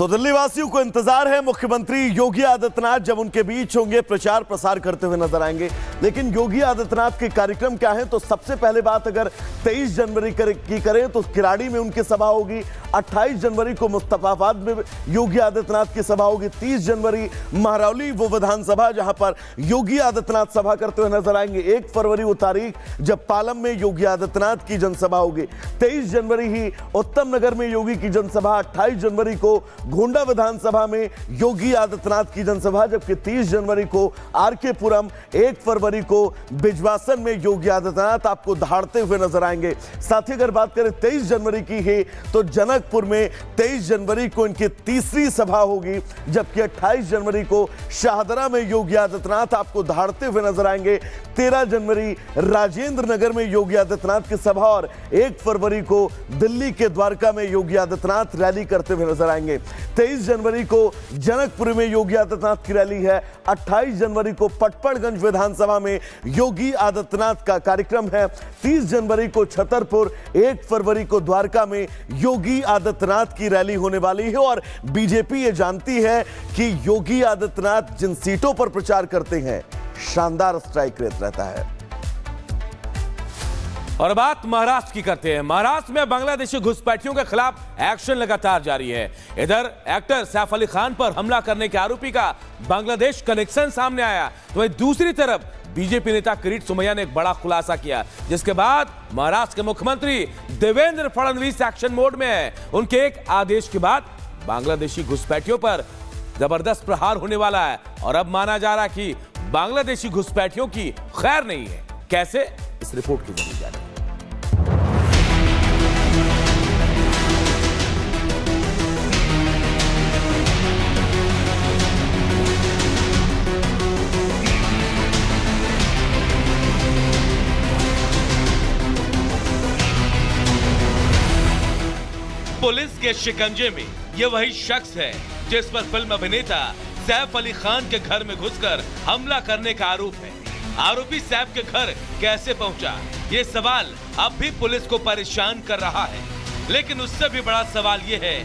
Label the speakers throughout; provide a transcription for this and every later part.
Speaker 1: तो दिल्ली वासियों को इंतजार है, मुख्यमंत्री योगी आदित्यनाथ जब उनके बीच होंगे प्रचार प्रसार करते हुए नजर आएंगे। लेकिन योगी आदित्यनाथ के कार्यक्रम क्या है, तो सबसे पहले बात अगर 23 जनवरी की करें तो किराड़ी में उनकी सभा होगी, 28 जनवरी को मुस्तफाबाद में योगी आदित्यनाथ की सभा होगी, 30 जनवरी महरौली वो विधानसभा जहां पर योगी आदित्यनाथ सभा करते हुए नजर आएंगे, 1 फरवरी वो तारीख जब पालम में योगी आदित्यनाथ की जनसभा होगी, 23 जनवरी ही उत्तम नगर में योगी की जनसभा, 28 जनवरी को गोंडा विधानसभा में योगी आदित्यनाथ की जनसभा, जबकि 30 जनवरी को आरके पुरम, 1 फरवरी को बिजवासन में योगी आदित्यनाथ आपको दहाड़ते हुए नजर आएंगे। साथ ही अगर बात करें 23 जनवरी की है तो जनकपुर में 23 जनवरी को इनकी तीसरी सभा होगी, जबकि 28 जनवरी को शाहदरा में योगी आदित्यनाथ आपको दहाड़ते हुए नजर आएंगे। 13 जनवरी राजेंद्र नगर में योगी आदित्यनाथ की सभा और 1 फरवरी को दिल्ली के द्वारका में योगी आदित्यनाथ रैली करते हुए नजर आएंगे। 23 जनवरी को जनकपुर में योगी आदित्यनाथ की रैली है, 28 जनवरी को पटपड़गंज विधानसभा में योगी आदित्यनाथ का कार्यक्रम है, 30 जनवरी को छतरपुर, 1 फरवरी को द्वारका में योगी आदित्यनाथ की रैली होने वाली है। और बीजेपी ये जानती है कि योगी आदित्यनाथ जिन सीटों पर प्रचार करते हैं शानदार स्ट्राइक रेट रहता है।
Speaker 2: और बात महाराष्ट्र की करते हैं। महाराष्ट्र में बांग्लादेशी घुसपैठियों के खिलाफ एक्शन लगातार जारी है। इधर एक्टर सैफ अली खान पर हमला करने के आरोपी का बांग्लादेश कनेक्शन सामने आया, तो वहीं दूसरी तरफ बीजेपी नेता किरीट सोमैया ने एक बड़ा खुलासा किया, जिसके बाद महाराष्ट्र के मुख्यमंत्री देवेंद्र फडणवीस एक्शन मोड में है। उनके एक आदेश के बाद बांग्लादेशी घुसपैठियों पर जबरदस्त प्रहार होने वाला है और अब माना जा रहा है कि बांग्लादेशी घुसपैठियों की खैर नहीं है। कैसे, इस रिपोर्ट के जरिए जानें।
Speaker 3: पुलिस के शिकंजे में ये वही शख्स है जिस पर फिल्म अभिनेता सैफ अली खान के घर में घुसकर हमला करने का आरोप है। आरोपी सैफ के घर कैसे पहुंचा, ये सवाल अब भी पुलिस को परेशान कर रहा है। लेकिन उससे भी बड़ा सवाल ये है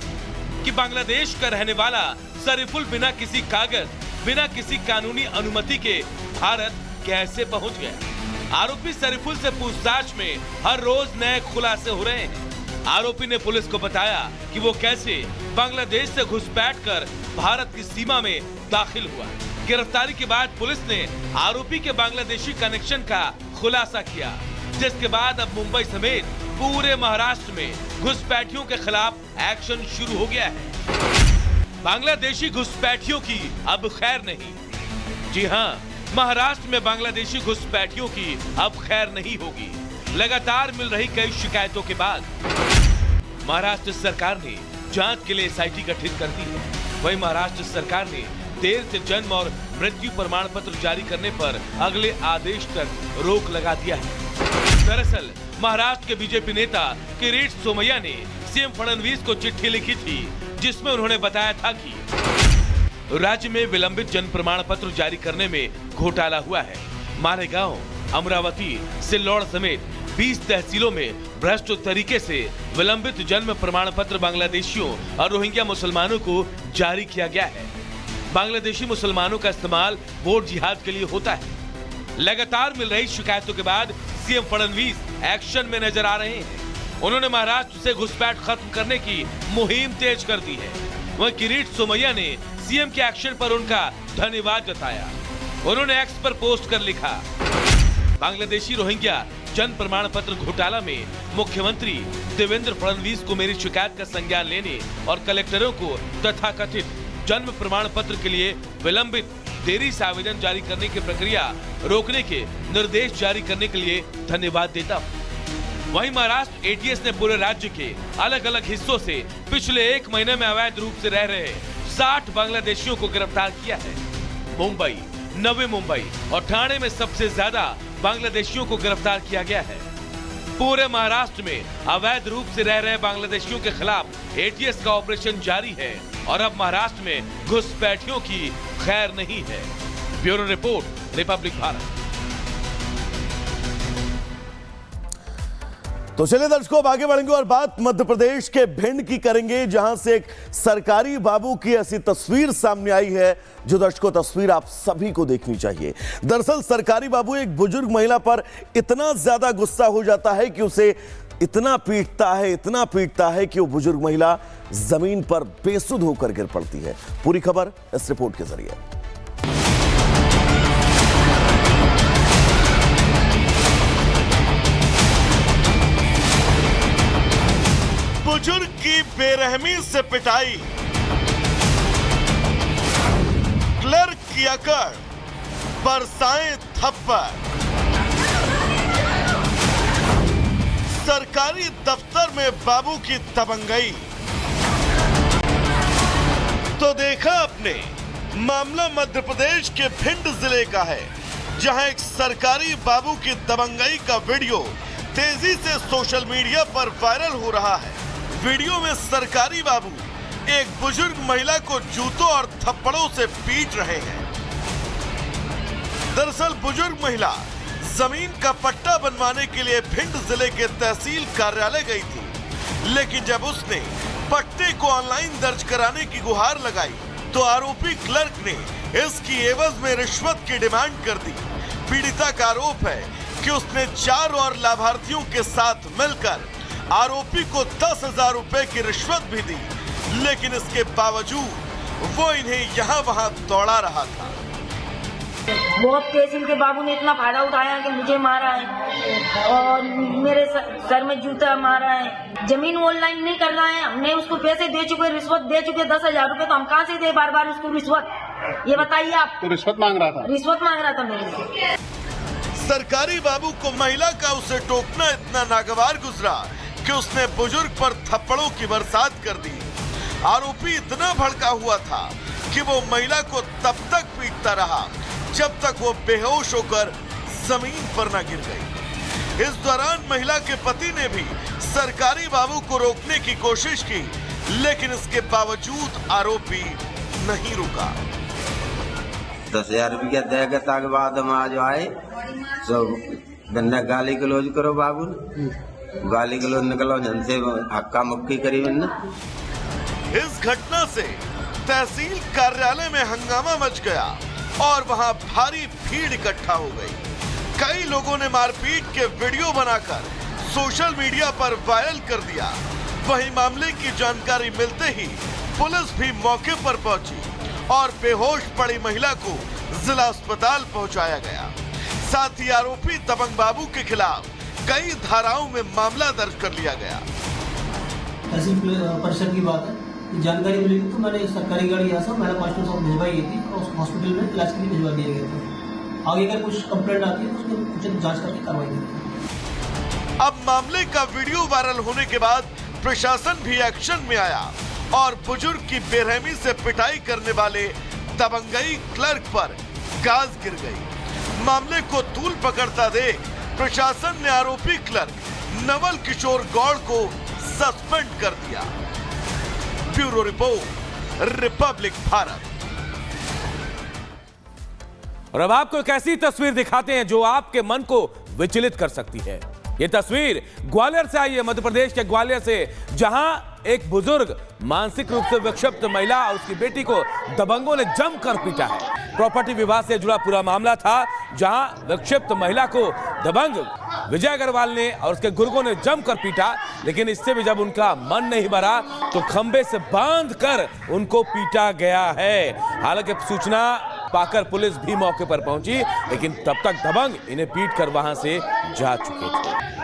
Speaker 3: कि बांग्लादेश का रहने वाला शरीफुल बिना किसी कागज, बिना किसी कानूनी अनुमति के भारत कैसे पहुंच गया। आरोपी शरीफुल से पूछताछ में हर रोज नए खुलासे हो रहे हैं। आरोपी ने पुलिस को बताया कि वो कैसे बांग्लादेश से घुसपैठ कर भारत की सीमा में दाखिल हुआ। गिरफ्तारी के बाद पुलिस ने आरोपी के बांग्लादेशी कनेक्शन का खुलासा किया, जिसके बाद अब मुंबई समेत पूरे महाराष्ट्र में घुसपैठियों के खिलाफ एक्शन शुरू हो गया है। बांग्लादेशी घुसपैठियों की अब खैर नहीं। जी हां, महाराष्ट्र में बांग्लादेशी घुसपैठियों की अब खैर नहीं होगी। लगातार मिल रही कई शिकायतों के बाद महाराष्ट्र सरकार ने जांच के लिए एसआईटी गठित कर दी है। वहीं महाराष्ट्र सरकार ने देर से जन्म और मृत्यु प्रमाण पत्र जारी करने पर अगले आदेश तक रोक लगा दिया है। दरअसल महाराष्ट्र के बीजेपी नेता किरीट सोमैया ने सीएम फडणवीस को चिट्ठी लिखी थी, जिसमें उन्होंने बताया था कि राज्य में विलंबित जन्म प्रमाण पत्र जारी करने में घोटाला हुआ है। मालेगांव, अमरावती, सिल्लौड़ समेत 20 तहसीलों में भ्रष्ट तरीके से विलंबित जन्म प्रमाण पत्र बांग्लादेशियों और रोहिंग्या मुसलमानों को जारी किया गया है। बांग्लादेशी मुसलमानों का इस्तेमाल वोट जिहाद के लिए होता है। लगातार मिल रही शिकायतों के बाद सीएम फडणवीस एक्शन में नजर आ रहे हैं। उन्होंने महाराष्ट्र से घुसपैठ खत्म करने की मुहिम तेज कर दी है। वहीं किरीट सोमैया ने सीएम के एक्शन पर उनका धन्यवाद जताया। उन्होंने एक्स पर पोस्ट कर लिखा, बांग्लादेशी रोहिंग्या जन्म प्रमाण पत्र घोटाला में मुख्यमंत्री देवेंद्र फडणवीस को मेरी शिकायत का संज्ञान लेने और कलेक्टरों को तथाकथित जन्म प्रमाण पत्र के लिए विलंबित देरी से आवेदन जारी करने की प्रक्रिया रोकने के निर्देश जारी करने के लिए धन्यवाद देता हूँ। वहीं महाराष्ट्र एटीएस ने पूरे राज्य के अलग अलग हिस्सों से पिछले 1 महीने में अवैध रूप से रह रहे 60 बांग्लादेशियों को गिरफ्तार किया है। मुंबई, नवी मुंबई और ठाणे में सबसे ज्यादा बांग्लादेशियों को गिरफ्तार किया गया है। पूरे महाराष्ट्र में अवैध रूप से रह रहे बांग्लादेशियों के खिलाफ एटीएस का ऑपरेशन जारी है और अब महाराष्ट्र में घुसपैठियों की खैर नहीं है। Bureau report, Republic Bharat.
Speaker 1: तो चलिए दर्शकों, अब आगे बढ़ेंगे और बात मध्य प्रदेश के भिंड की करेंगे, जहां से एक सरकारी बाबू की ऐसी तस्वीर सामने आई है जो दर्शकों तस्वीर आप सभी को देखनी चाहिए। दरअसल सरकारी बाबू एक बुजुर्ग महिला पर इतना ज्यादा गुस्सा हो जाता है कि उसे इतना पीटता है कि वो बुजुर्ग महिला जमीन पर बेसुध होकर गिर पड़ती है। पूरी खबर इस रिपोर्ट के जरिए। बुजुर्ग की बेरहमी से पिटाई, क्लर्क की अकड़, बरसाएं थप्पड़। सरकारी दफ्तर में बाबू की दबंगई। तो देखा आपने, मामला मध्य प्रदेश के भिंड जिले का है, जहां एक सरकारी बाबू की दबंगई का वीडियो तेजी से सोशल मीडिया पर वायरल हो रहा है। वीडियो में सरकारी बाबू एक बुजुर्ग महिला को जूतों और थप्पड़ों से पीट रहे हैं। दरअसल बुजुर्ग महिला जमीन का पट्टा बनवाने के लिए भिंड जिले के तहसील कार्यालय गई थी, लेकिन जब उसने पट्टे को ऑनलाइन दर्ज कराने की गुहार लगाई तो आरोपी क्लर्क ने इसकी एवज में रिश्वत की डिमांड कर दी। पीड़िता का आरोप है कि उसने 4 और लाभार्थियों के साथ मिलकर आरोपी को 10,000 रुपए की रिश्वत भी दी, लेकिन इसके बावजूद वो इन्हें यहाँ वहाँ दौड़ा रहा था।
Speaker 4: बहुत तेज इनके बाबू ने इतना फायदा उठाया कि मुझे मारा है और मेरे सर में जूता मारा है। जमीन ऑनलाइन नहीं कर रहा है, हमने उसको पैसे दे चुके, रिश्वत दे चुके 10,000 रुपए, तो हम कहाँ से दे बार बार उसको रिश्वत? ये बताइए आप।
Speaker 5: तो रिश्वत मांग रहा था?
Speaker 4: रिश्वत मांग रहा था मेरे से।
Speaker 1: सरकारी बाबू को महिला का उसे टोकना इतना नागवार गुजरा कि उसने बुजुर्ग पर थप्पड़ों की बरसात कर दी। आरोपी इतना भड़का हुआ था कि वो महिला को तब तक पीटता रहा जब तक वो बेहोश होकर जमीन पर न गिर गई। इस दौरान महिला के पति ने भी सरकारी बाबू को रोकने की कोशिश की, लेकिन इसके बावजूद आरोपी नहीं रुका।
Speaker 6: 10,000 रुपया देगा ताकि बाद हम आज आए तो गन्ना गाली गलौज करो बाबू, गाली गलौज निकलो झंसे हक्का मुक्की करी।
Speaker 1: इस घटना से तहसील कार्यालय में हंगामा मच गया और वहां भारी भीड़ इकट्ठा हो गई। कई लोगों ने मारपीट के वीडियो बनाकर सोशल मीडिया पर वायरल कर दिया। वहीं मामले की जानकारी मिलते ही पुलिस भी मौके पर पहुंची और बेहोश पड़ी महिला को जिला अस्पताल पहुंचाया गया। साथ ही आरोपी दबंग बाबू के खिलाफ कई धाराओं में मामला दर्ज कर लिया गया।
Speaker 7: तहसील परिषद की बात है, जानकारी मिली थी तो मैंने सरकारी गाड़ी यहाँ से मेरा कॉन्स्टेबल साहब भिजवाई गई थी और हॉस्पिटल में इलाज के लिए भिजवा दिया गया था। आगे अगर कुछ कंप्लेंट आती है तो उसकी उचित जांच करके कार्रवाई करेंगे।
Speaker 1: अब मामले का वीडियो वायरल होने के बाद प्रशासन भी एक्शन में आया और बुजुर्ग की बेरहमी से पिटाई करने वाले दबंगई क्लर्क पर गाज गिर गई। मामले को तूल पकड़ता देख प्रशासन ने आरोपी क्लर्क नवल किशोर गौड़ को सस्पेंड कर दिया। Bureau report, Republic Bharat.
Speaker 2: और अब आपको एक ऐसी तस्वीर दिखाते हैं जो आपके मन को विचलित कर सकती है। यह तस्वीर ग्वालियर से आई है, मध्य प्रदेश के ग्वालियर से, जहां एक बुजुर्ग मानसिक रूप से विक्षिप्त महिला और उसकी बेटी को दबंगों ने जमकर पीटा है। प्रॉपर्टी विवाद से जुड़ा पूरा मामला था, जहां विक्षिप्त महिला को दबंग विजय अग्रवाल ने और उसके गुर्गों ने जमकर पीटा, लेकिन इससे भी जब उनका मन नहीं भरा तो खंबे से बांधकर उनको पीटा गया है। हालांकि सूचना पाकर पुलिस भी मौके पर पहुंची, लेकिन तब तक दबंग इन्हें पीटकर वहां से जा चुके थे।